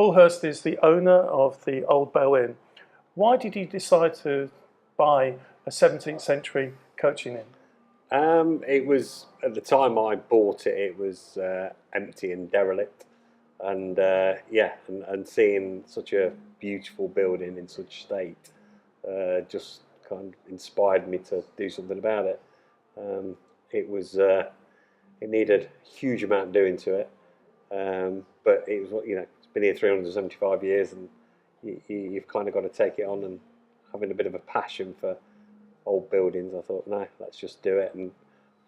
Paul Hurst is the owner of the Old Bell Inn. Why did you decide to buy a 17th century coaching inn? It was, at the time I bought it, it was empty and derelict, and and seeing such a beautiful building in such state just kind of inspired me to do something about it. It needed a huge amount doing to it, but it was, it's been here 375 years, and you've kind of got to take it on. And having a bit of a passion for old buildings, I thought, no, let's just do it and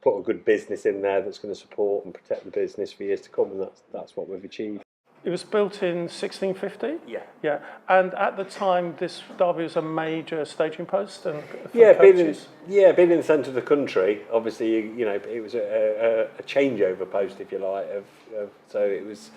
put a good business in there that's going to support and protect the business for years to come, and that's what we've achieved. It was built in 1650? Yeah. Yeah. And at the time, this Derby was a major staging post and being in the centre of the country, obviously, it was a changeover post, if you like. So it was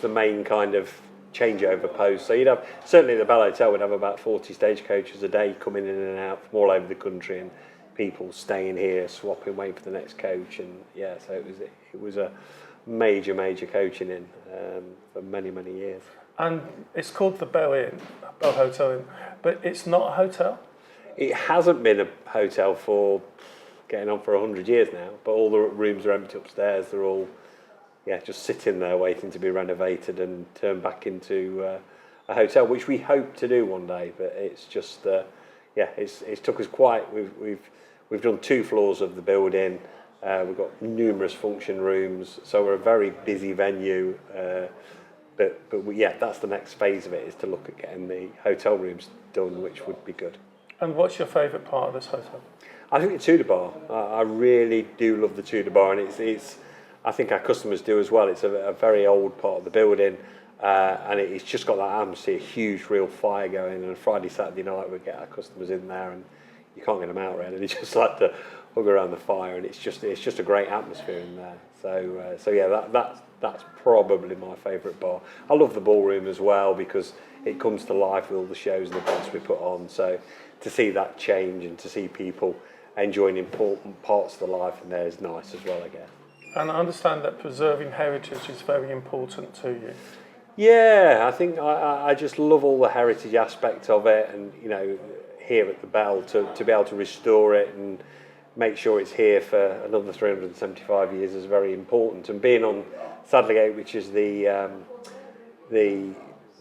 the main kind of changeover post. So you'd have, certainly the Bell Hotel would have about 40 stagecoaches a day coming in and out from all over the country, and people staying here, swapping, waiting for the next coach. And so it was a major coaching inn for many years. And it's called the Bell Inn, Bell Hotel Inn, but it's not a hotel? It hasn't been a hotel for getting on for 100 years now, but all the rooms are empty upstairs. They're all just sitting there waiting to be renovated and turned back into a hotel, which we hope to do one day. But it's just it's took us quite. We've done 2 floors of the building. We've got numerous function rooms, so we're a very busy venue. But that's the next phase of it, is to look at getting the hotel rooms done, which would be good. And what's your favourite part of this hotel? I think the Tudor bar. I really do love the Tudor bar, and it's I think our customers do as well. It's a very old part of the building, and it's just got that atmosphere, huge real fire going. And on Friday, Saturday night, we get our customers in there, and you can't get them out really. They just like to hug around the fire, and it's just a great atmosphere in there. So that's probably my favourite bar. I love the ballroom as well, because it comes to life with all the shows and events we put on. So to see that change and to see people enjoying important parts of the life in there is nice as well, I guess. And I understand that preserving heritage is very important to you. Yeah, I think I just love all the heritage aspect of it, and here at the Bell to be able to restore it and make sure it's here for another 375 years is very important. And being on Sadlergate, which is the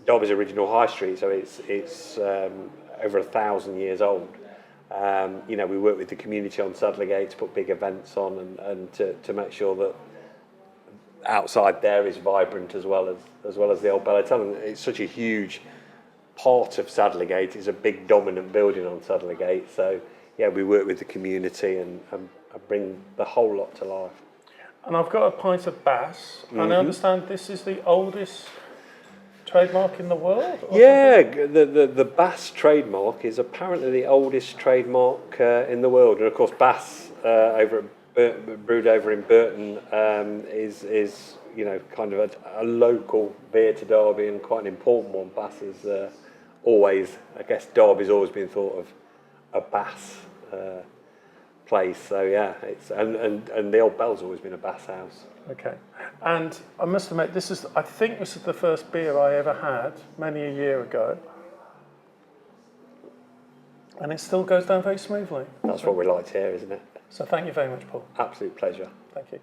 Derby's original high street, so it's over 1,000 years old. We work with the community on Sadlergate to put big events on and to make sure that outside there is vibrant as well as the Old Bell Hotel. And it's such a huge part of Sadlergate. It's a big dominant building on Sadlergate. So we work with the community and bring the whole lot to life. And I've got a pint of Bass, and I understand this is the oldest trademark in the world? The Bass trademark is apparently the oldest trademark in the world. And of course, Bass brewed over in Burton is kind of a local beer to Derby, and quite an important one. Bass is always, I guess, Derby's always been thought of a Bass place. So it's and the Old Bell's always been a Bass house. Okay, and I must admit, I think this is the first beer I ever had many a year ago, and it still goes down very smoothly. That's what we like to hear, isn't it? So thank you very much, Paul. Absolute pleasure. Thank you.